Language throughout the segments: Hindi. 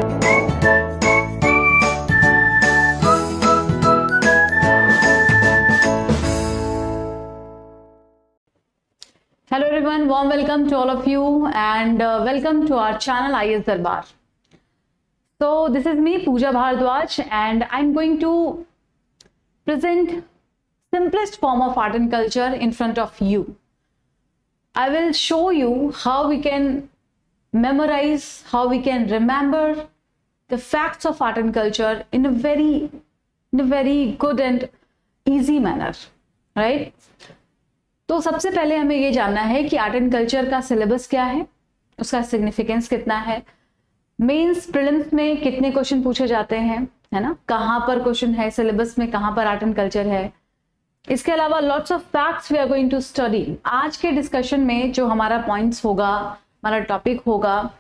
Hello everyone, warm welcome to all of you and welcome to our channel IS Darbar. So this is me Pooja Bhardwaj and I'm going to present simplest form of art and culture in front of you. I will show you how we can memorize, how we can remember the facts of art and culture in a very good and easy manner, right? तो सबसे पहले हमें ये जानना है कि आर्ट एंड कल्चर का सिलेबस क्या है, उसका सिग्निफिकेंस कितना है, मेंस प्रीलिम्स में कितने क्वेश्चन पूछे जाते हैं, है ना, कहाँ पर क्वेश्चन है सिलेबस में, कहाँ पर आर्ट एंड कल्चर है। इसके अलावा lots of facts we are going to study. आज के डिस्कशन में जो हमारा पॉइंट्स होगा, हमारा टॉपिक होगा,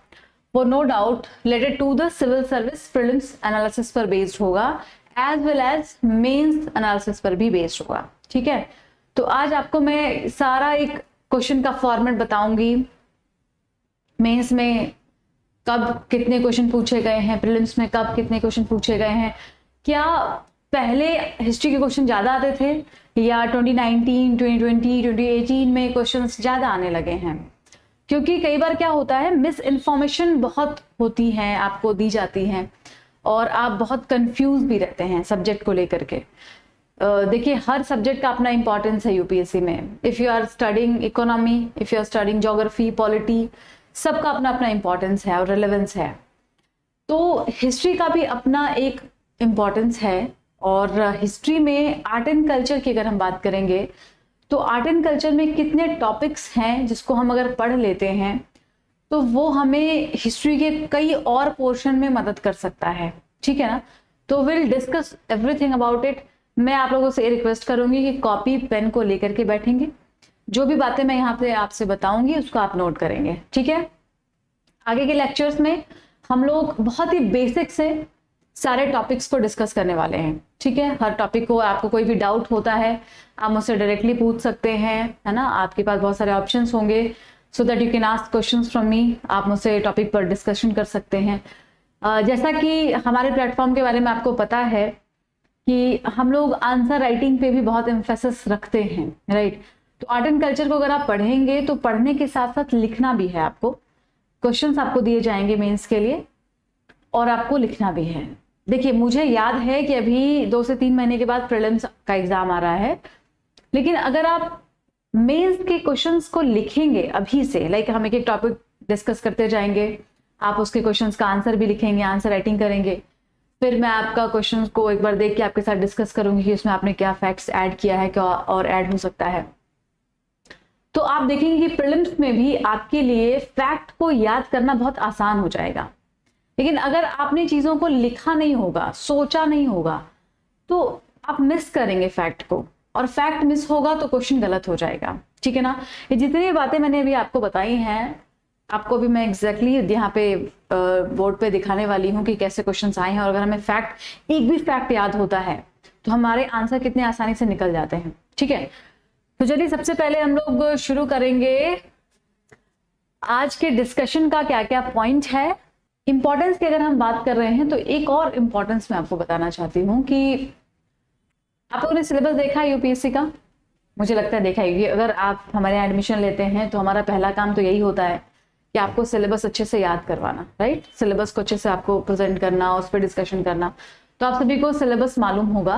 वो no doubt related to the civil service prelims analysis पर बेस्ड होगा, as well as mains analysis पर भी बेस्ड होगा। ठीक है, तो आज आपको मैं सारा एक क्वेश्चन का फॉर्मेट बताऊंगी, मेंस में कब कितने क्वेश्चन पूछे गए हैं, प्रीलिम्स में कब कितने क्वेश्चन पूछे गए हैं, क्या पहले हिस्ट्री के क्वेश्चन ज्यादा आते थे या 2019, 2020, 2018 में क्वेश्चंस ज्यादा आने लगे हैं। क्योंकि कई बार क्या होता है, मिस इन्फॉर्मेशन बहुत होती है, आपको दी जाती है और आप बहुत कंफ्यूज भी रहते हैं सब्जेक्ट को लेकर के। देखिए, हर सब्जेक्ट का अपना इंपॉर्टेंस है यूपीएससी में। If you are studying economy, if you are studying geography, polity, सबका अपना अपना इंपॉर्टेंस है और रिलेवेंस है। तो हिस्ट्री का भी अपना एक इंपॉर्टेंस है और हिस्ट्री में आर्ट एंड कल्चर की अगर हम बात करेंगे तो आर्ट एंड कल्चर में कितने टॉपिक्स हैं जिसको हम अगर पढ़ लेते हैं तो वो हमें हिस्ट्री के कई और पोर्शन में मदद कर सकता है। ठीक है ना, तो will discuss everything about it. मैं आप लोगों से रिक्वेस्ट करूंगी कि कॉपी पेन को लेकर के बैठेंगे, जो भी बातें मैं यहाँ पे आपसे बताऊंगी उसको आप नोट करेंगे। ठीक है, आगे के लेक्चर्स में हम लोग बहुत ही बेसिक से सारे टॉपिक्स को डिस्कस करने वाले हैं। ठीक है, हर टॉपिक को आपको कोई भी डाउट होता है आप मुझसे डायरेक्टली पूछ सकते हैं, है ना, आपके पास बहुत सारे ऑप्शंस होंगे so that you can ask questions from me. आप मुझसे टॉपिक पर डिस्कशन कर सकते हैं। जैसा कि हमारे प्लेटफॉर्म के बारे में आपको पता है कि हम लोग आंसर राइटिंग पे भी बहुत एम्फेसिस रखते हैं, राइट। तो आर्ट एंड कल्चर को अगर आप पढ़ेंगे तो पढ़ने के साथ साथ लिखना भी है। आपको क्वेश्चंस आपको दिए जाएंगे मेंस के लिए और आपको लिखना भी है। देखिए, मुझे याद है कि अभी 2 से 3 महीने के बाद प्रीलिम्स का एग्जाम आ रहा है, लेकिन अगर आप मेंस के क्वेश्चंस को लिखेंगे अभी से, लाइक हम एक एक टॉपिक डिस्कस करते जाएंगे, आप उसके क्वेश्चंस का आंसर भी लिखेंगे, आंसर राइटिंग करेंगे, फिर मैं आपका क्वेश्चन को एक बार देख के आपके साथ डिस्कस करूंगी कि उसमें आपने क्या फैक्ट्स ऐड किया है, क्या और ऐड हो सकता है। तो आप देखेंगे कि प्रीलिम्स में भी आपके लिए फैक्ट को याद करना बहुत आसान हो जाएगा। लेकिन अगर आपने चीजों को लिखा नहीं होगा, सोचा नहीं होगा, तो आप मिस करेंगे फैक्ट को, और फैक्ट मिस होगा तो क्वेश्चन गलत हो जाएगा। ठीक है ना, ये जितनी बातें मैंने अभी आपको बताई हैं, आपको भी मैं एग्जैक्टली यहाँ पे बोर्ड पे दिखाने वाली हूँ कि कैसे क्वेश्चंस आए हैं। और अगर हमें फैक्ट, एक भी फैक्ट याद होता है तो हमारे आंसर कितने आसानी से निकल जाते हैं। ठीक है, तो चलिए सबसे पहले हम लोग शुरू करेंगे आज के डिस्कशन का क्या क्या पॉइंट है। इंपॉर्टेंस की अगर हम बात कर रहे हैं तो एक और इंपॉर्टेंस मैं आपको बताना चाहती हूँ कि आप लोगों ने सिलेबस देखा है यूपीएससी का? मुझे लगता है देखा ही। अगर आप हमारे यहाँ एडमिशन लेते हैं तो हमारा पहला काम तो यही होता है कि आपको सिलेबस अच्छे से याद करवाना, राइट। सिलेबस को अच्छे से आपको प्रेजेंट करना, उस पर डिस्कशन करना। तो आप सभी को सिलेबस मालूम होगा।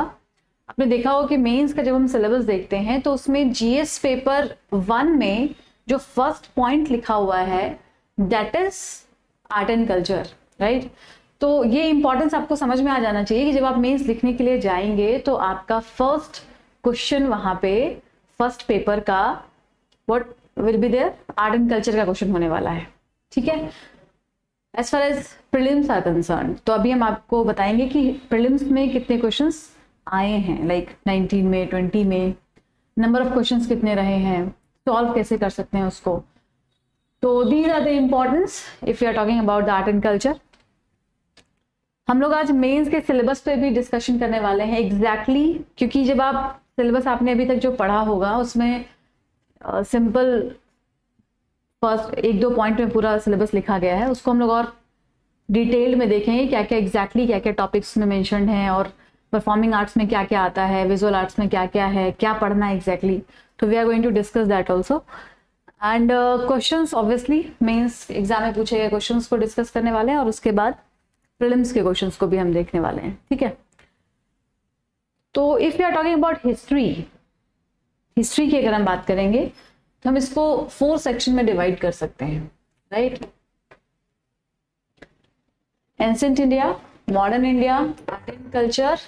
आपने देखा होगा कि मेंस का जब हम सिलेबस देखते हैं तो उसमें जीएस पेपर 1 में जो फर्स्ट पॉइंट लिखा हुआ है that is art and culture, right. तो ये इंपॉर्टेंस आपको समझ में आ जाना चाहिए कि जब आप मेंस लिखने के लिए जाएंगे तो आपका फर्स्ट क्वेश्चन वहां पे फर्स्ट पेपर का what will be there, art and culture का क्वेश्चन होने वाला है। ठीक है, as far as prelims are concern. तो अभी हम आपको बताएंगे कि प्रीलिम्स में कितने क्वेश्चंस आए हैं, लाइक 19 में, 20 में, नंबर ऑफ क्वेश्चंस कितने रहे हैं, सॉल्व कैसे कर सकते हैं उसको। तो these are the importance if you are talking about the art and culture. हम लोग आज मेंस के सिलेबस पे भी डिस्कशन करने वाले हैं एग्जैक्टली क्योंकि जब आप सिलेबस आपने अभी तक जो पढ़ा होगा उसमें सिंपल फर्स्ट 1-2 पॉइंट में पूरा सिलेबस लिखा गया है, उसको हम लोग और डिटेल में देखेंगे क्या क्या एग्जैक्टली क्या क्या टॉपिक्स में मेंशन्ड हैं, और परफॉर्मिंग आर्ट्स में क्या क्या आता है, विजुअल आर्ट्स में क्या क्या है, क्या पढ़ना है एग्जैक्टली। तो we are going to discuss that also. And questions obviously mains exam में पूछे गए क्वेश्चंस को डिस्कस करने वाले हैं, और उसके बाद प्रीलिम्स के क्वेश्चंस को भी हम देखने वाले हैं, ठीक है। तो if you are talking about history, history की अगर हम बात करेंगे तो हम इसको 4 सेक्शन में डिवाइड कर सकते हैं, right. Ancient India, modern India, art and culture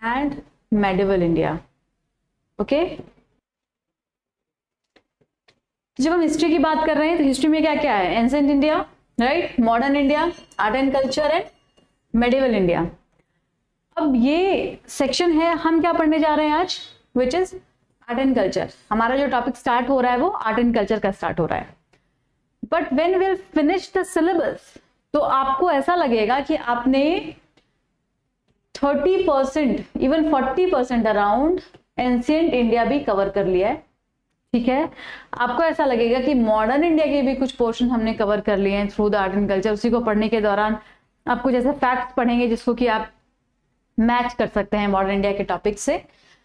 and medieval India, okay. जब हम हिस्ट्री की बात कर रहे हैं तो हिस्ट्री में क्या क्या है, ancient India, right, modern India, art and culture and medieval India. अब ये सेक्शन है, हम क्या पढ़ने जा रहे हैं आज, which is art and culture. हमारा जो टॉपिक स्टार्ट हो रहा है वो आर्ट एंड कल्चर का स्टार्ट हो रहा है। But when will finish the syllabus, तो आपको ऐसा लगेगा कि आपने 30% इवन 40% अराउंड एंशिएंट इंडिया भी कवर कर लिया है, ठीक है। आपको ऐसा लगेगा कि मॉडर्न इंडिया के भी कुछ पोर्शन हमने कवर कर लिए हैं through the art and culture. उसी को पढ़ने के दौरान आप कुछ ऐसे फैक्ट्स पढ़ेंगे जिसको कि आप मैच कर सकते हैं मॉडर्न इंडिया के टॉपिक से।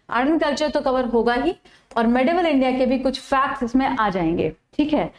आर्ट एंड कल्चर तो कवर होगा ही, और मेडिवल इंडिया के भी कुछ फैक्ट्स इसमें आ जाएंगे, ठीक है।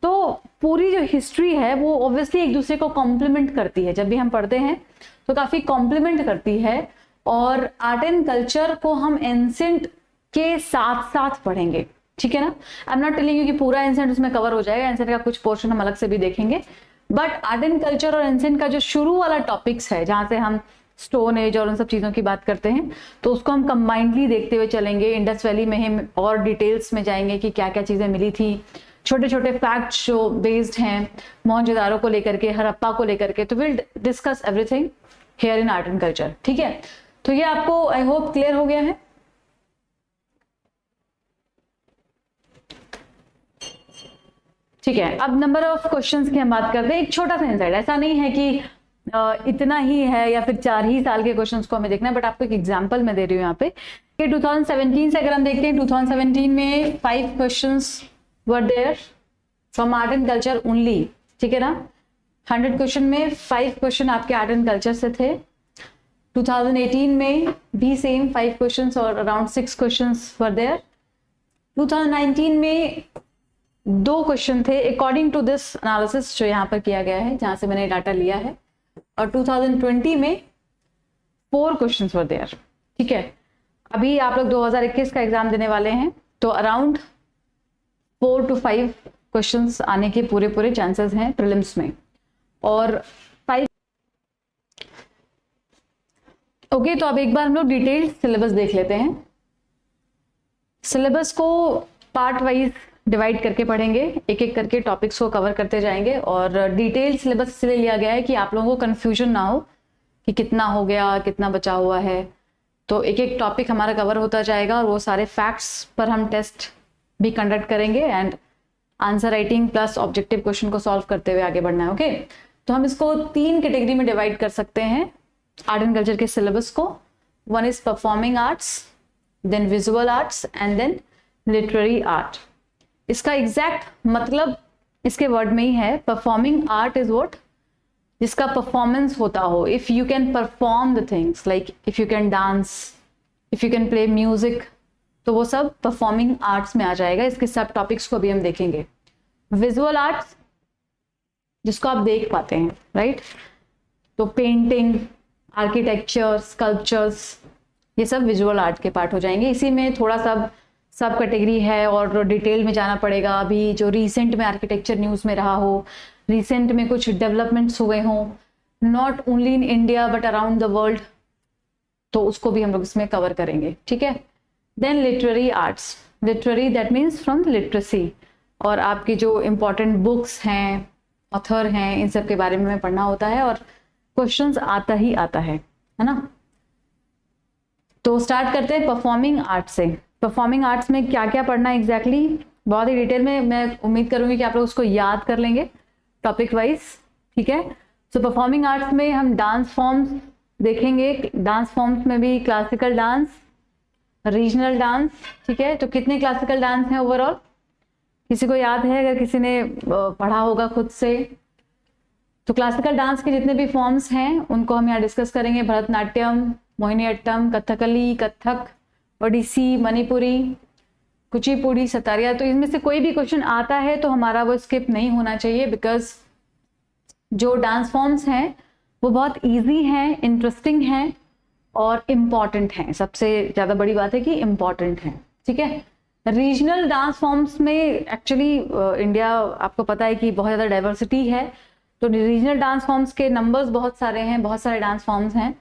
तो पूरी जो हिस्ट्री है वो ऑब्वियसली एक दूसरे को कॉम्प्लीमेंट करती है, जब भी हम पढ़ते हैं तो काफी कॉम्प्लीमेंट करती है। और आर्ट एंड कल्चर को हम एंशिएंट के साथ साथ पढ़ेंगे, ठीक है ना। I am not telling you कि पूरा एंशिएंट उसमें कवर हो जाएगा, एंशिएंट का कुछ पोर्शन हम अलग से भी देखेंगे। बट आर्ट एंड कल्चर और एंशिएंट का जो शुरू वाला टॉपिक्स है, जहां से हम स्टोन एज और उन सब चीजों की बात करते हैं, तो उसको हम कंबाइंडली देखते हुए चलेंगे। इंडस वैली में हम और डिटेल्स में जाएंगे कि क्या क्या चीजें मिली थी, छोटे छोटे फैक्ट्स जो बेस्ड हैं मोहनजोदारो को लेकर के, हड़प्पा को लेकर के। तो will discuss everything here in art and culture, ठीक है। तो ये आपको आई होप क्लियर हो गया है। ठीक है, अब नंबर ऑफ क्वेश्चंस की हम बात करते हैं। एक छोटा सा इंसाइट, ऐसा नहीं है कि इतना ही है या फिर 4 ही साल के क्वेश्चंस को हमें देखना है, बट आपको एक एग्जांपल मैं दे रही हूँ यहाँ पे कि 2017 से अगर हम देखते हैं, 2017 में 5 questions were there from art and culture only, ठीक है ना। 100 क्वेश्चन में 5 क्वेश्चन आपके आर्ट एंड कल्चर से थे। 2018 में भी सेम 5 क्वेश्चंस और अराउंड 6 क्वेश्चंस वर देयर। 2019 में 2 क्वेश्चन थे अकॉर्डिंग टू दिस एनालिसिस जो यहाँ पर किया गया है, जहां से मैंने डाटा लिया है। और 2020 में 4 क्वेश्चंस वर देयर, ठीक है। अभी आप लोग 2021 का एग्जाम देने वाले हैं, तो अराउंड 4 to 5 क्वेश्चंस आने के पूरे चांसेस हैं प्रीलिम्स में। और 5 ओके। तो अब एक बार हम लोग डिटेल सिलेबस देख लेते हैं। सिलेबस को पार्ट वाइज डिवाइड करके पढ़ेंगे, एक एक करके टॉपिक्स को कवर करते जाएंगे। और डिटेल सिलेबस इसलिए लिया गया है कि आप लोगों को कंफ्यूजन ना हो कि कितना हो गया, कितना बचा हुआ है। तो एक एक टॉपिक हमारा कवर होता जाएगा, और वो सारे फैक्ट्स पर हम टेस्ट भी कंडक्ट करेंगे, and answer writing plus objective question को सॉल्व करते हुए आगे बढ़ना है, ओके। तो हम इसको 3 कैटेगरी में डिवाइड कर सकते हैं आर्ट एंड कल्चर के सिलेबस को। One is performing arts, then visual arts and then literary art. इसका एग्जैक्ट मतलब इसके वर्ड में ही है, परफॉर्मिंग आर्ट इज व्हाट, जिसका परफॉर्मेंस होता हो। If you can perform the things, like if you can dance, if you can play music, तो वो सब परफॉर्मिंग आर्ट्स में आ जाएगा। इसके सब टॉपिक्स को भी हम देखेंगे। विजुअल आर्ट्स, जिसको आप देख पाते हैं, राइट। तो पेंटिंग, आर्किटेक्चर, स्कल्पचर्स, ये सब विजुअल आर्ट के पार्ट हो जाएंगे। इसी में थोड़ा सा सब कैटेगरी है और डिटेल में जाना पड़ेगा। अभी जो रिसेंट में आर्किटेक्चर न्यूज़ में रहा हो, रिसेंट में कुछ डेवलपमेंट्स हुए हों, not only in India but around the world, तो उसको भी हम लोग इसमें कवर करेंगे, ठीक है। Then literary arts, literary that means from literacy, और आपकी जो इम्पोर्टेंट बुक्स हैं, ऑथर हैं, इन सब के बारे में हमें पढ़ना होता है, और क्वेश्चंस आता ही आता है ना। तो स्टार्ट करते हैं परफॉर्मिंग आर्ट्स से। परफॉर्मिंग आर्ट्स में क्या क्या पढ़ना है एग्जैक्टली, बहुत ही डिटेल में मैं उम्मीद करूंगी कि आप लोग उसको याद कर लेंगे टॉपिक वाइज, ठीक है। सो परफॉर्मिंग आर्ट्स में हम डांस फॉर्म्स देखेंगे। डांस फॉर्म्स में भी क्लासिकल डांस, रीजनल डांस, ठीक है। तो कितने क्लासिकल डांस हैं ओवरऑल, किसी को याद है? अगर किसी ने पढ़ा होगा खुद से तो क्लासिकल डांस के जितने भी फॉर्म्स हैं उनको हम यहाँ डिस्कस करेंगे। भरतनाट्यम, मोहिनीअट्टम, कथकली, कथक, ओडिसी, मणिपुरी, कुचिपुड़ी, सतारिया। तो इनमें से कोई भी क्वेश्चन आता है तो हमारा वो स्किप नहीं होना चाहिए, बिकॉज जो डांस फॉर्म्स हैं वो बहुत इजी हैं, इंटरेस्टिंग हैं और इम्पॉर्टेंट हैं। सबसे ज़्यादा बड़ी बात है कि इम्पॉर्टेंट हैं, ठीक है। रीजनल डांस फॉर्म्स में एक्चुअली इंडिया आपको पता है कि बहुत ज़्यादा डाइवर्सिटी है, तो रीजनल डांस फॉर्म्स के नंबर्स बहुत सारे हैं, बहुत सारे डांस फॉर्म्स हैं।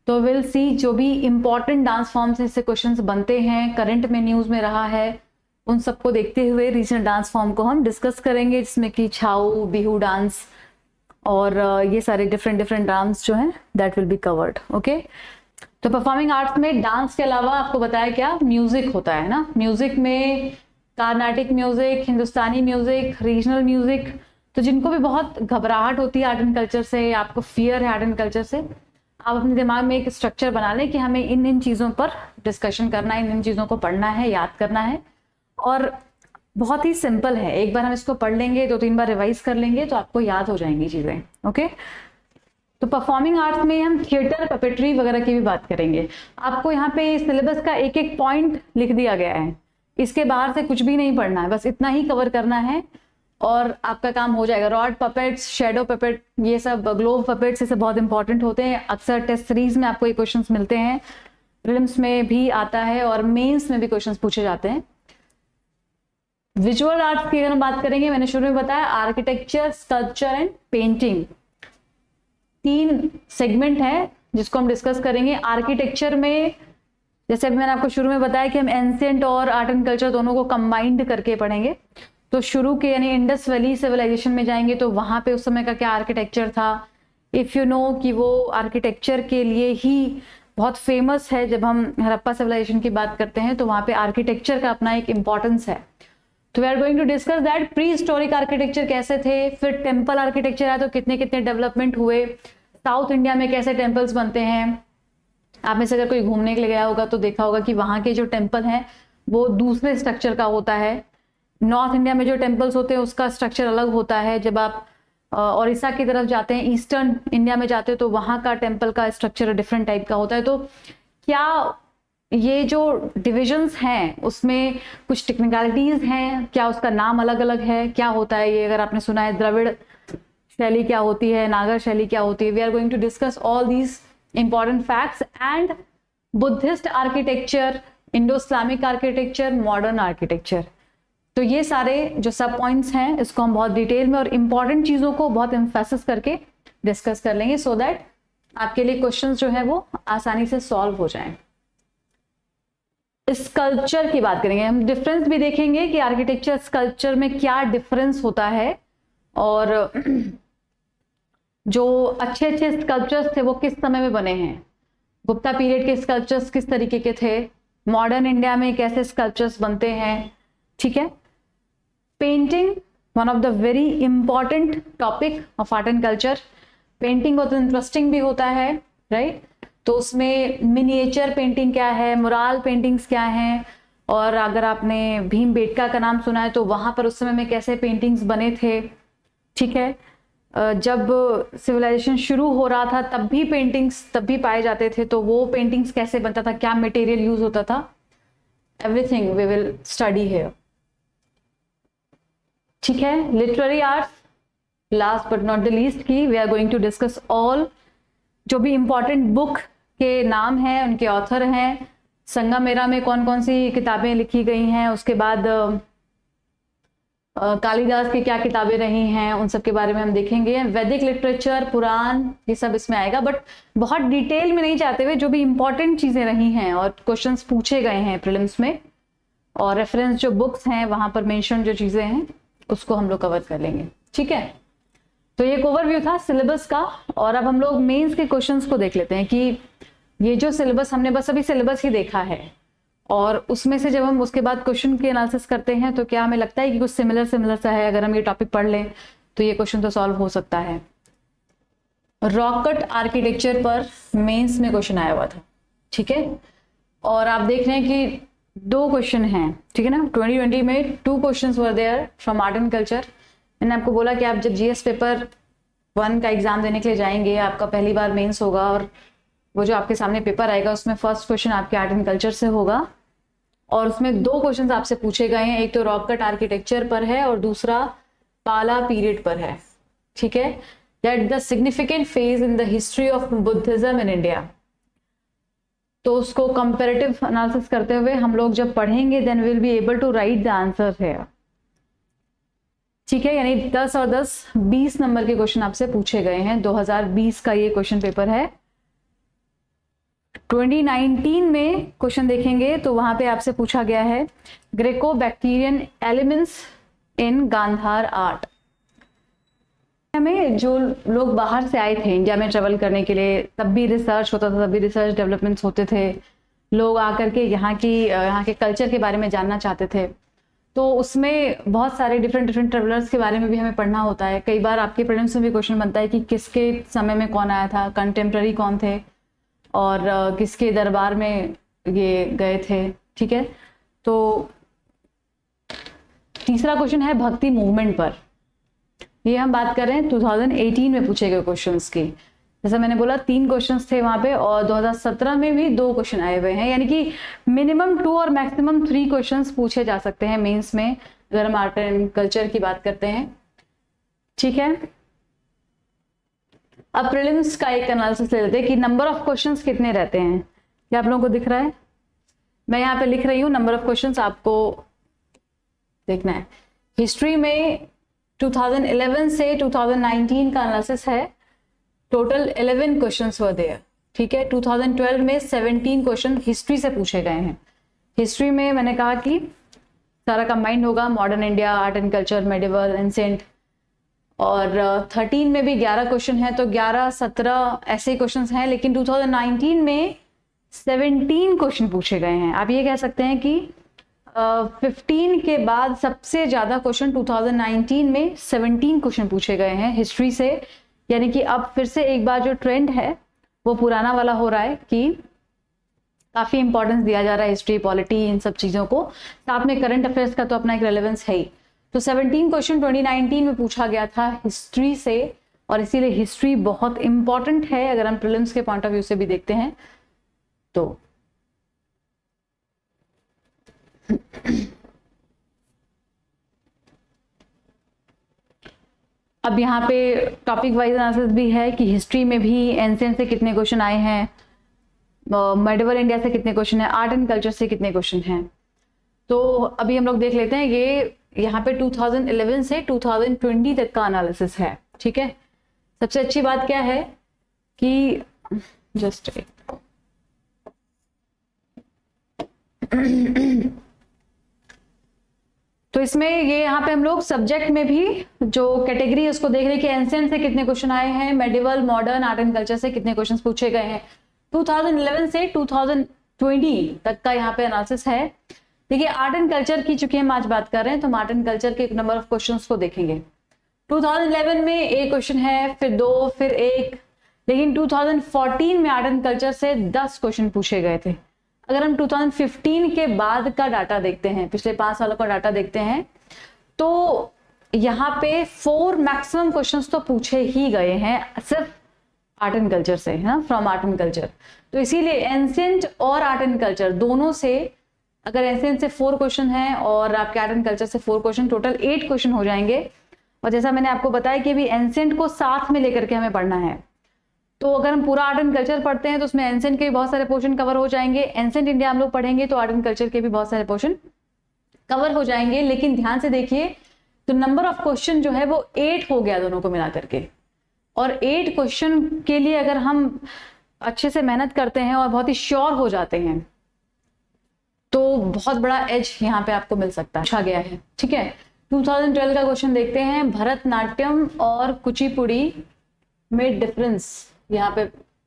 तो विल सी जो भी इम्पॉर्टेंट डांस फॉर्म्स इससे क्वेश्चंस बनते हैं, करंट में न्यूज़ में रहा है, उन सबको देखते हुए रीजनल डांस फॉर्म को हम डिस्कस करेंगे, जिसमें कि छाऊ, बिहू डांस और ये सारे डिफरेंट डांस जो हैं that will be covered. Okay, तो परफॉर्मिंग आर्ट्स में डांस के अलावा आपको बताया क्या, म्यूजिक होता है ना। म्यूजिक में कार्नाटिक म्यूजिक, हिंदुस्तानी म्यूजिक, रीजनल म्यूजिक। तो जिनको भी बहुत घबराहट होती है आर्ट एंड कल्चर से, आपको फियर है आर्ट एंड कल्चर से, आप अपने दिमाग में एक स्ट्रक्चर बना लें कि हमें इन इन चीज़ों पर डिस्कशन करना है, इन इन चीज़ों को पढ़ना है, याद करना है। और बहुत ही सिंपल है, एक बार हम इसको पढ़ लेंगे, 2-3 बार रिवाइज कर लेंगे तो आपको याद हो जाएंगी चीज़ें। ओके, तो परफॉर्मिंग आर्ट्स में हम थिएटर, पपेट्री वगैरह की भी बात करेंगे। आपको यहाँ पे सिलेबस का एक एक पॉइंट लिख दिया गया है, इसके बाहर से कुछ भी नहीं पढ़ना है, बस इतना ही कवर करना है और आपका काम हो जाएगा। रॉड पपेट्स, शेडो पपेट, ये सब, ग्लोव पपेट्स, ये सब बहुत इंपॉर्टेंट होते हैं। अक्सर टेस्ट सीरीज में आपको ये क्वेश्चन मिलते हैं, प्रीलिम्स में भी आता है और मेंस में भी क्वेश्चन पूछे जाते हैं। विजुअल आर्ट्स की अगर हम बात करेंगे, मैंने शुरू में बताया architecture, sculpture and painting, 3 segment है जिसको हम डिस्कस करेंगे। आर्किटेक्चर में जैसे अभी मैंने आपको शुरू में बताया कि हम एंशिएंट और आर्ट एंड कल्चर दोनों को कंबाइंड करके पढ़ेंगे। तो शुरू के यानी इंडस वैली सिविलाइजेशन में जाएंगे तो वहां पे उस समय का क्या आर्किटेक्चर था, इफ यू नो कि वो आर्किटेक्चर के लिए ही बहुत फेमस है। जब हम हड़प्पा सिविलाइजेशन की बात करते हैं तो वहां पे आर्किटेक्चर का अपना एक इंपॉर्टेंस है। तो we are going to discuss that prehistoric architecture कैसे थे, फिर टेम्पल आर्किटेक्चर है तो कितने कितने डेवलपमेंट हुए, साउथ इंडिया में कैसे टेम्पल्स बनते हैं। आप में से अगर कोई घूमने के लिए गया होगा तो देखा होगा कि वहाँ के जो टेम्पल हैं वो दूसरे स्ट्रक्चर का होता है। नॉर्थ इंडिया में जो टेम्पल्स होते हैं उसका स्ट्रक्चर अलग होता है। जब आप उड़ीसा की तरफ जाते हैं, ईस्टर्न इंडिया में जाते हैं तो वहाँ का टेम्पल का स्ट्रक्चर डिफरेंट टाइप का होता है। तो क्या ये जो डिविजन्स हैं उसमें कुछ टेक्निकलिटीज हैं, क्या उसका नाम अलग अलग है, क्या होता है ये, अगर आपने सुना है द्रविड़ शैली क्या होती है, नागर शैली क्या होती है। We are going to discuss all these important facts and Buddhist architecture, Indo Islamic architecture, modern architecture. तो ये सारे जो सब पॉइंट्स हैं इसको हम बहुत डिटेल में और इंपॉर्टेंट चीजों को बहुत एम्फेसिस करके डिस्कस कर लेंगे, सो दैट आपके लिए क्वेश्चंस जो है वो आसानी से सॉल्व हो जाएं। स्कल्पचर की बात करेंगे हम, डिफरेंस भी देखेंगे कि आर्किटेक्चर स्कल्पचर में क्या डिफरेंस होता है और जो अच्छे अच्छे स्कल्पचर्स थे वो किस समय में बने हैं, गुप्ता पीरियड के स्कल्पचर्स किस तरीके के थे, मॉडर्न इंडिया में कैसे स्कल्पचर्स बनते हैं। ठीक है, painting one of the very important topic of art and culture. Painting बहुत इंटरेस्टिंग भी होता है, राइट। तो उसमें मिनिएचर पेंटिंग क्या है, मुराल पेंटिंग्स क्या हैं, और अगर आपने भीमबेटका का नाम सुना है तो वहां पर उस समय में कैसे पेंटिंग्स बने थे। ठीक है, जब सिविलाइजेशन शुरू हो रहा था तब भी पेंटिंग्स तब भी पाए जाते थे, तो वो पेंटिंग्स कैसे बनता था, क्या मटेरियल यूज होता था, everything we will study here. ठीक है, literary arts last but not the least की we are going to discuss all जो भी इंपॉर्टेंट बुक के नाम हैं, उनके ऑथर हैं, संगमेरा में कौन कौन सी किताबें लिखी गई हैं, उसके बाद कालिदास की क्या किताबें रही हैं, उन सब के बारे में हम देखेंगे। वैदिक लिटरेचर, पुराण, ये सब इसमें आएगा, बट बहुत डिटेल में नहीं जाते हुए जो भी इंपॉर्टेंट चीजें रही हैं और क्वेश्चंस पूछे गए हैं प्रीलिम्स में और रेफरेंस जो बुक्स हैं वहां पर मेंशन जो चीजें हैं उसको हम लोग कवर कर लेंगे। ठीक है, तो ये एक ओवरव्यू था सिलेबस का, और अब हम लोग मेंस के क्वेश्चंस को देख लेते हैं कि ये जो सिलेबस हमने बस अभी सिलेबस ही देखा है और उसमें से जब हम उसके बाद क्वेश्चन की एनालिसिस करते हैं तो क्या हमें लगता है कि कुछ सिमिलर सा है, अगर हम ये टॉपिक पढ़ लें तो ये क्वेश्चन तो सॉल्व हो सकता है। रॉक कट आर्किटेक्चर पर मेंस में क्वेश्चन आया हुआ था। ठीक है, और आप देख रहे हैं कि 2 क्वेश्चन हैं, ठीक है ना। 2020 में 2 questions were there from art and culture. मैंने आपको बोला कि आप जब जीएस पेपर 1 का एग्जाम देने के लिए जाएंगे, आपका पहली बार मेंस होगा और वो जो आपके सामने पेपर आएगा उसमें फर्स्ट क्वेश्चन आपके आर्ट एंड कल्चर से होगा और उसमें 2 क्वेश्चंस आपसे पूछे गए हैं, एक तो रॉक कट आर्किटेक्चर पर है और दूसरा पाला पीरियड पर है। ठीक है, that the significant phase in the history of Buddhism in India. तो उसको कंपैरेटिव एनालिसिस करते हुए हम लोग जब पढ़ेंगे then will be able to write the answer है। ठीक है, यानी 10 और 10 20 नंबर के क्वेश्चन आपसे पूछे गए हैं। 2020 का ये क्वेश्चन पेपर है। 2019 में क्वेश्चन देखेंगे तो वहां पे आपसे पूछा गया है Greco Bactrian elements in Gandhara आर्ट। में जो लोग बाहर से आए थे इंडिया में ट्रेवल करने के लिए, तब भी रिसर्च होता था, तब भी रिसर्च डेवलपमेंट्स होते थे, लोग आकर के यहाँ के कल्चर के बारे में जानना चाहते थे। तो उसमें बहुत सारे डिफरेंट ट्रेवलर्स के बारे में भी हमें पढ़ना होता है। कई बार आपके प्रीलिम्स में भी क्वेश्चन बनता है कि किसके समय में कौन आया था, कंटेम्प्रेरी कौन थे और किसके दरबार में ये गए थे। ठीक है, तो तीसरा क्वेश्चन है भक्ति मूवमेंट पर। ये हम बात कर रहे हैं 2018 में पूछे गए क्वेश्चंस की। जैसा मैंने बोला 3 क्वेश्चंस थे वहां पे और 2017 में भी 2 क्वेश्चन आए हुए हैं, यानी कि मिनिमम 2 और मैक्सिमम 3 क्वेश्चंस पूछे जा सकते हैं मेंस में अगर हम आर्ट एंड कल्चर की बात करते हैं। ठीक है, अब प्रीलिम्स का एक एनालिसिस ले लेते हैं कि नंबर ऑफ क्वेश्चंस कितने रहते हैं। क्या आप लोगों को दिख रहा है? मैं यहाँ पे लिख रही हूँ नंबर ऑफ क्वेश्चंस, आपको देखना है। हिस्ट्री में 2011 से 2019 का एनालिसिस है, टोटल 11 क्वेश्चंस वर देयर। ठीक है, 2012 में 17 क्वेश्चन हिस्ट्री से पूछे गए हैं। हिस्ट्री में मैंने कहा कि सारा कंबाइंड होगा, modern India, art and culture, medieval, ancient. और 13 में भी 11 क्वेश्चन है, तो 11, 17 ऐसे क्वेश्चन हैं। लेकिन 2019 में 17 क्वेश्चन पूछे गए हैं। आप ये कह सकते हैं कि 15 के बाद सबसे ज्यादा क्वेश्चन 2019 में 17 क्वेश्चन पूछे गए हैं हिस्ट्री से। यानी कि अब फिर से एक बार जो ट्रेंड है वो पुराना वाला हो रहा है कि काफी इंपॉर्टेंस दिया जा रहा है हिस्ट्री, पॉलिटी, इन सब चीजों को। साथ में करंट अफेयर्स का तो अपना एक रेलेवेंस है ही। तो 17 क्वेश्चन 2019 में पूछा गया था हिस्ट्री से और इसीलिए हिस्ट्री बहुत इंपॉर्टेंट है अगर हम प्रीलिम्स के पॉइंट ऑफ व्यू से भी देखते हैं तो। अब यहाँ पे टॉपिक वाइज एनालिसिस भी है कि हिस्ट्री में भी एंशिएंट से कितने क्वेश्चन आए हैं, मेडिवल इंडिया से कितने क्वेश्चन है, आर्ट एंड कल्चर से कितने क्वेश्चन हैं। तो अभी हम लोग देख लेते हैं। ये यहाँ पे 2011 से 2020 तक का एनालिसिस है। ठीक है, सबसे अच्छी बात क्या है कि जस्ट तो इसमें ये यहाँ पे हम लोग सब्जेक्ट में भी जो कैटेगरी है उसको देख रहे हैं कि एंशिएंट से कितने क्वेश्चन आए हैं, medieval, modern, art and culture से कितने क्वेश्चन पूछे गए हैं। 2011 से 2020 तक का यहाँ पे एनालिसिस है। देखिए आर्ट एंड कल्चर की चूंकि हम आज बात कर रहे हैं तो आर्ट एंड कल्चर के नंबर ऑफ क्वेश्चंस को देखेंगे। 2011 में एक क्वेश्चन है, फिर 2, फिर 1। लेकिन 2014 में आर्ट एंड कल्चर से 10 क्वेश्चन पूछे गए थे। अगर हम 2015 के बाद का डाटा देखते हैं, पिछले 5 सालों का डाटा देखते हैं, तो यहाँ पे 4 मैक्सिमम क्वेश्चंस तो पूछे ही गए हैं सिर्फ आर्ट एंड कल्चर से, है ना, फ्रॉम आर्ट एंड कल्चर। तो इसीलिए एंशिएंट और आर्ट एंड कल्चर दोनों से, अगर एंशिएंट से 4 क्वेश्चन है और आपके आर्ट एंड कल्चर से 4 क्वेश्चन, टोटल 8 क्वेश्चन हो जाएंगे। और जैसा मैंने आपको बताया कि अभी एंशिएंट को साथ में लेकर के हमें पढ़ना है। तो अगर हम पूरा आर्ट एंड कल्चर पढ़ते हैं तो उसमें एंशिएंट के भी बहुत सारे पोर्शन कवर हो जाएंगे। एंशिएंट इंडिया हम लोग पढ़ेंगे तो आर्ट एंड कल्चर के भी बहुत सारे पोर्शन कवर हो जाएंगे। लेकिन ध्यान से देखिए तो नंबर ऑफ क्वेश्चन जो है वो 8 हो गया दोनों को मिला करके। और 8 क्वेश्चन के लिए अगर हम अच्छे से मेहनत करते हैं और बहुत ही श्योर हो जाते हैं तो बहुत बड़ा एज यहाँ पे आपको मिल सकता है। पूछा गया है। ठीक है, 2012 का क्वेश्चन देखते हैं। भरतनाट्यम और कुचिपुड़ी में डिफरेंस यहाँ पे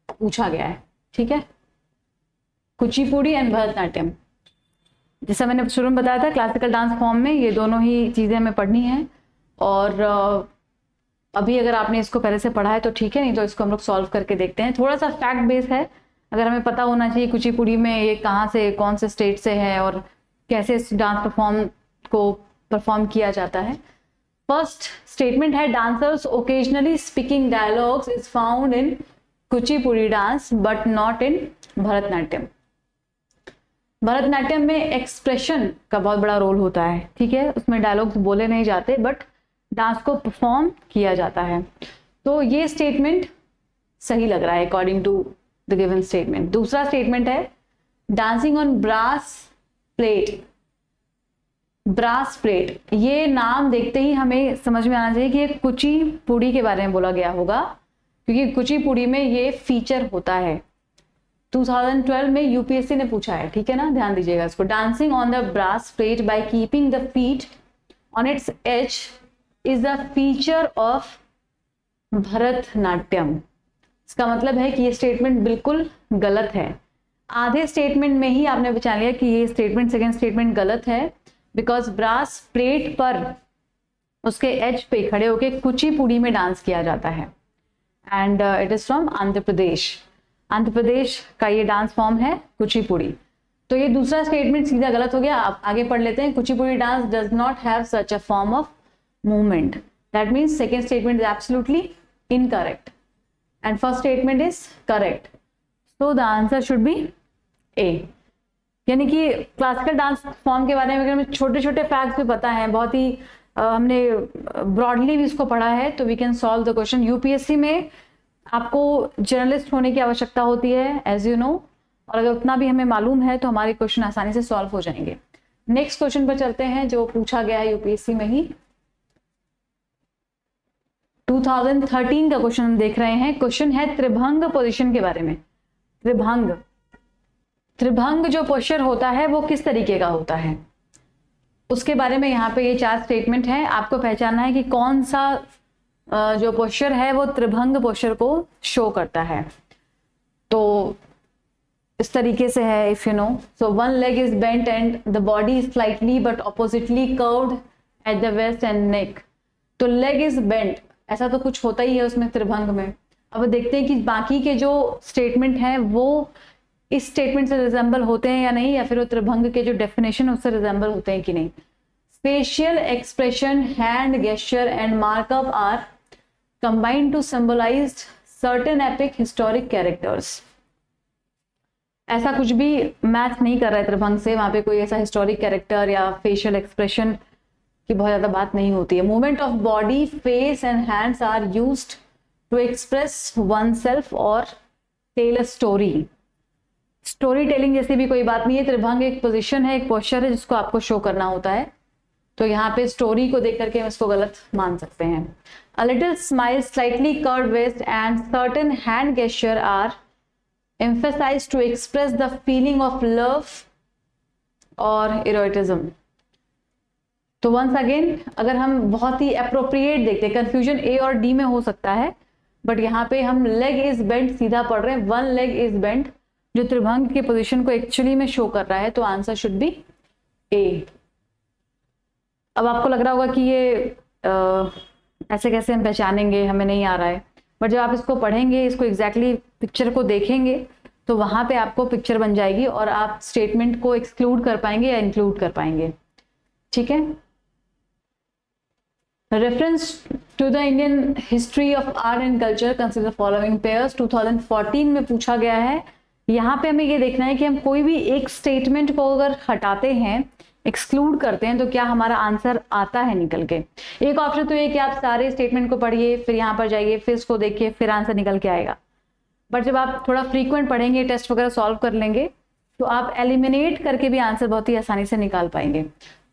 पूछा गया है। ठीक है, कुचिपुड़ी एंड भरतनाट्यम, जैसा मैंने शुरू में बताया था क्लासिकल डांस फॉर्म में ये दोनों ही चीजें हमें पढ़नी है। और अभी अगर आपने इसको पहले से पढ़ा है तो ठीक है, नहीं तो इसको हम लोग सॉल्व करके देखते हैं। थोड़ा सा फैक्ट बेस है, अगर हमें पता होना चाहिए कुचिपुड़ी में ये कहाँ से, कौन से स्टेट से है और कैसे इस डांस को परफॉर्म किया जाता है। फर्स्ट स्टेटमेंट है dancers occasionally speaking dialogues is found in Kuchipudi dance but not in Bharatanatyam. Bharatanatyam में एक्सप्रेशन का बहुत बड़ा रोल होता है, ठीक है, उसमें डायलॉग्स बोले नहीं जाते बट डांस को परफॉर्म किया जाता है। तो ये स्टेटमेंट सही लग रहा है according to the given statement. दूसरा स्टेटमेंट है dancing on brass plate. Brass plate, ये नाम देखते ही हमें समझ में आना चाहिए कि ये कुचिपुड़ी के बारे में बोला गया होगा, क्योंकि कुचिपुड़ी में ये फीचर होता है। 2012 में यूपीएससी ने पूछा है, ठीक है ना, ध्यान दीजिएगा इसको। Dancing on the brass plate by keeping the feet on its edge is the feature of Bharatanatyam. इसका मतलब है कि ये स्टेटमेंट बिल्कुल गलत है। आधे स्टेटमेंट में ही आपने पहचान लिया कि ये स्टेटमेंट, सेकेंड स्टेटमेंट गलत है, बिकॉज ब्रास प्लेट पर उसके एज पे खड़े होकर कुचिपुड़ी में डांस किया जाता है and it is from Andhra Pradesh. Andhra Pradesh का ये डांस फॉर्म है कुचिपुड़ी। तो ये दूसरा स्टेटमेंट सीधा गलत हो गया। आप आगे पढ़ लेते हैं। Kuchipudi dance does not have such a form of movement. That means second statement is absolutely incorrect and first statement is correct. So the answer should be A. यानी कि क्लासिकल डांस फॉर्म के बारे में अगर हमें छोटे छोटे फैक्ट्स भी पता है, बहुत ही हमने ब्रॉडली भी इसको पढ़ा है, तो we can solve the question. UPSC में आपको जर्नलिस्ट होने की आवश्यकता होती है, एज यू नो, और अगर उतना भी हमें मालूम है तो हमारे क्वेश्चन आसानी से सॉल्व हो जाएंगे। नेक्स्ट क्वेश्चन पर चलते हैं जो पूछा गया है यूपीएससी में ही। 2013 का क्वेश्चन हम देख रहे हैं। क्वेश्चन है त्रिभंग पोजीशन के बारे में। त्रिभंग जो पोस्चर होता है वो किस तरीके का होता है, उसके बारे में यहाँ पे ये 4 स्टेटमेंट है। आपको पहचानना है कि कौन सा जो पोस्चर है वो त्रिभंग पोस्चर को शो करता है। तो इस तरीके से है, if you know. So one leg is bent and the body is slightly but oppositely curved at the waist and neck. तो लेग इज बेंट, ऐसा तो कुछ होता ही है उसमें त्रिभंग में। अब देखते हैं कि बाकी के जो स्टेटमेंट हैं वो इस स्टेटमेंट से रिजेंबल होते हैं या नहीं, या फिर वो त्रिभंग के जो डेफिनेशन है उससे रिजेंबल होते हैं कि नहीं। Facial expression, hand gesture and markup are combined to symbolize certain epic historic characters. ऐसा कुछ भी मैच नहीं कर रहा है त्रिभंग से, वहां पे कोई ऐसा हिस्टोरिक कैरेक्टर या फेशियल एक्सप्रेशन की बहुत ज्यादा बात नहीं होती है। Movement of body, face and hands are used to express oneself और tell a story. Story telling जैसी भी कोई बात नहीं है। त्रिभंग एक पोजीशन है, एक पोस्चर है जिसको आपको शो करना होता है। तो यहाँ पे स्टोरी को देख करके हम इसको गलत मान सकते हैं। A little smile, slightly curved waist and certain hand gesture are emphasized to express the feeling of love or eroticism। तो वंस अगेन अगर हम बहुत ही अप्रोप्रिएट देखते हैं, कंफ्यूजन ए और डी में हो सकता है, बट यहाँ पे हम लेग इज बेंट सीधा पढ़ रहे हैं। वन लेग इज बेंट जो त्रिभंग की पोजीशन को एक्चुअली में शो कर रहा है, तो आंसर शुड बी ए। अब आपको लग रहा होगा कि ये ऐसे कैसे हम पहचानेंगे, हमें नहीं आ रहा है, बट जब आप इसको पढ़ेंगे, इसको एग्जैक्टली पिक्चर को देखेंगे, तो वहां पे आपको पिक्चर बन जाएगी और आप स्टेटमेंट को एक्सक्लूड कर पाएंगे या इंक्लूड कर पाएंगे। ठीक है। Reference to the Indian history of art and culture, consider the following pairs. 2014 में पूछा गया है। यहाँ पे हमें ये देखना है कि हम कोई भी एक स्टेटमेंट को अगर हटाते हैं, एक्सक्लूड करते हैं, तो क्या हमारा आंसर आता है निकल के। एक ऑप्शन तो ये कि आप सारे स्टेटमेंट को पढ़िए, फिर यहाँ पर जाइए, फिर इसको देखिए, फिर आंसर निकल के आएगा। बट जब आप थोड़ा फ्रीक्वेंट पढ़ेंगे, टेस्ट वगैरह सॉल्व कर लेंगे, तो आप एलिमिनेट करके भी आंसर बहुत ही आसानी से निकाल पाएंगे।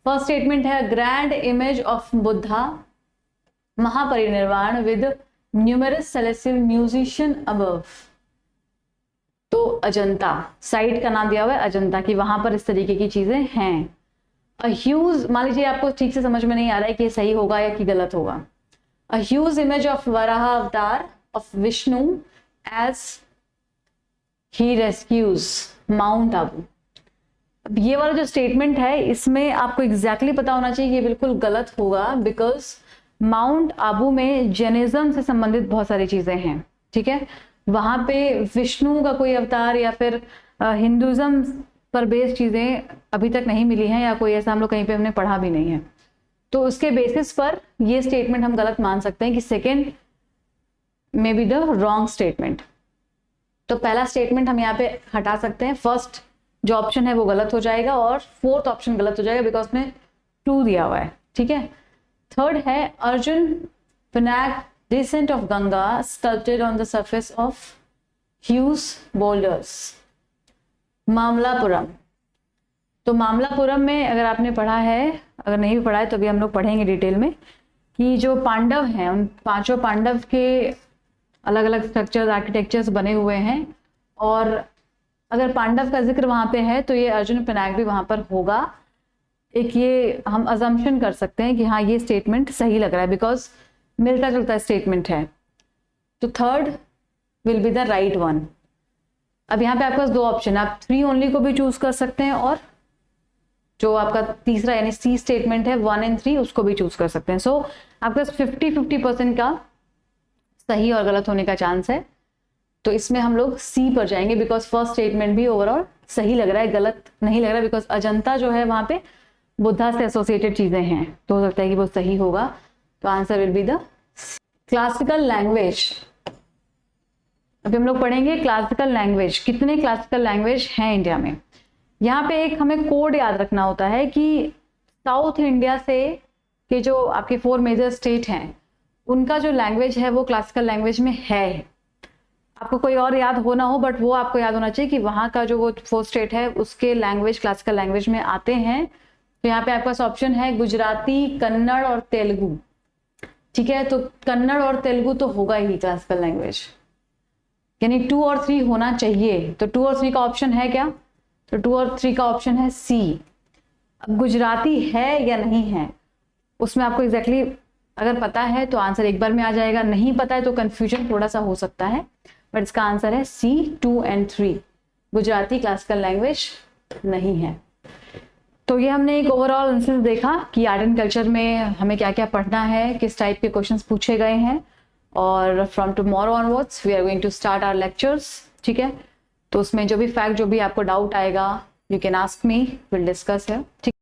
फर्स्ट स्टेटमेंट है grand image of Buddha Mahaparinirvan with numerous celestial musician above. तो अजंता, साइट का नाम दिया हुआ है अजंता, की वहां पर इस तरीके की चीजें हैं। अ ह्यूज, मान लीजिए आपको ठीक से समझ में नहीं आ रहा है कि ये सही होगा या कि गलत होगा। A huge image of Varaha avatar of Vishnu as he rescues Mount Abu. अब ये वाला जो स्टेटमेंट है, इसमें आपको एग्जैक्टली पता होना चाहिए ये बिल्कुल गलत होगा, बिकॉज माउंट आबू में जैनिज्म से संबंधित बहुत सारी चीजें हैं। ठीक है, वहां पे विष्णु का कोई अवतार या फिर हिंदुज्म पर बेस्ड चीजें अभी तक नहीं मिली हैं, या कोई ऐसा हम लोग कहीं पे हमने पढ़ा भी नहीं है। तो उसके बेसिस पर ये स्टेटमेंट हम गलत मान सकते हैं कि second may be the wrong statement. तो पहला स्टेटमेंट हम यहाँ पे हटा सकते हैं, फर्स्ट जो ऑप्शन है वो गलत हो जाएगा और फोर्थ ऑप्शन गलत हो जाएगा बिकॉज में 2 दिया हुआ है, ठीक है। थर्ड है Arjun Pinaka descent of Ganga sculpted on the surface of huge boulders। Mamallapuram, तो मामलापुरम में अगर आपने पढ़ा है, अगर नहीं भी पढ़ा है तो अभी हम लोग पढ़ेंगे डिटेल में कि जो पांडव हैं उन 5 पांडव के अलग अलग स्ट्रक्चर्स आर्किटेक्चर्स बने हुए हैं, और अगर पांडव का जिक्र वहां पे है तो ये अर्जुन पिनाक भी वहां पर होगा। एक ये हम अजम्पशन कर सकते हैं कि हाँ ये स्टेटमेंट सही लग रहा है बिकॉज मिलता जुलता स्टेटमेंट है। तो third will be the right one. अब यहाँ पे आपके पास 2 ऑप्शन है, आप 3 ओनली को भी चूज कर सकते हैं और जो आपका तीसरा यानी सी स्टेटमेंट है 1 and 3 उसको भी चूज कर सकते हैं। सो आपके पास 50-50% का सही और गलत होने का चांस है। तो इसमें हम लोग सी पर जाएंगे बिकॉज फर्स्ट स्टेटमेंट भी ओवरऑल सही लग रहा है, गलत नहीं लग रहा है बिकॉज अजंता जो है वहां पे बुद्धा से एसोसिएटेड चीजें हैं, तो हो सकता है कि वो सही होगा। तो answer will be the classical language. अभी हम लोग पढ़ेंगे क्लासिकल लैंग्वेज। कितने क्लासिकल लैंग्वेज हैं इंडिया में। यहाँ पे एक हमें कोड याद रखना होता है कि साउथ इंडिया से के जो आपके 4 मेजर स्टेट हैं उनका जो लैंग्वेज है वो क्लासिकल लैंग्वेज में है। आपको कोई और याद हो ना हो बट वो आपको याद होना चाहिए कि वहाँ का जो वो 4 स्टेट है उसके लैंग्वेज क्लासिकल लैंग्वेज में आते हैं। तो यहाँ पे आपके पास ऑप्शन है गुजराती, कन्नड़ और तेलुगु, ठीक है। तो कन्नड़ और तेलुगु तो होगा ही क्लासिकल लैंग्वेज, यानी 2 और 3 होना चाहिए। तो 2 और 3 का ऑप्शन है क्या, तो 2 और 3 का ऑप्शन है सी। अब गुजराती है या नहीं है उसमें आपको एग्जैक्टली अगर पता है तो आंसर एक बार में आ जाएगा, नहीं पता है तो कंफ्यूजन थोड़ा सा हो सकता है, बट इसका आंसर है सी 2 and 3। गुजराती क्लासिकल लैंग्वेज नहीं है। तो ये हमने एक ओवरऑल एनालिसिस देखा कि आर्ट एंड कल्चर में हमें क्या क्या पढ़ना है, किस टाइप के क्वेश्चंस पूछे गए हैं, और from tomorrow onwards we are going to start our lectures, ठीक है। तो उसमें जो भी फैक्ट जो भी आपको डाउट आएगा you can ask me, will discuss है, ठीक।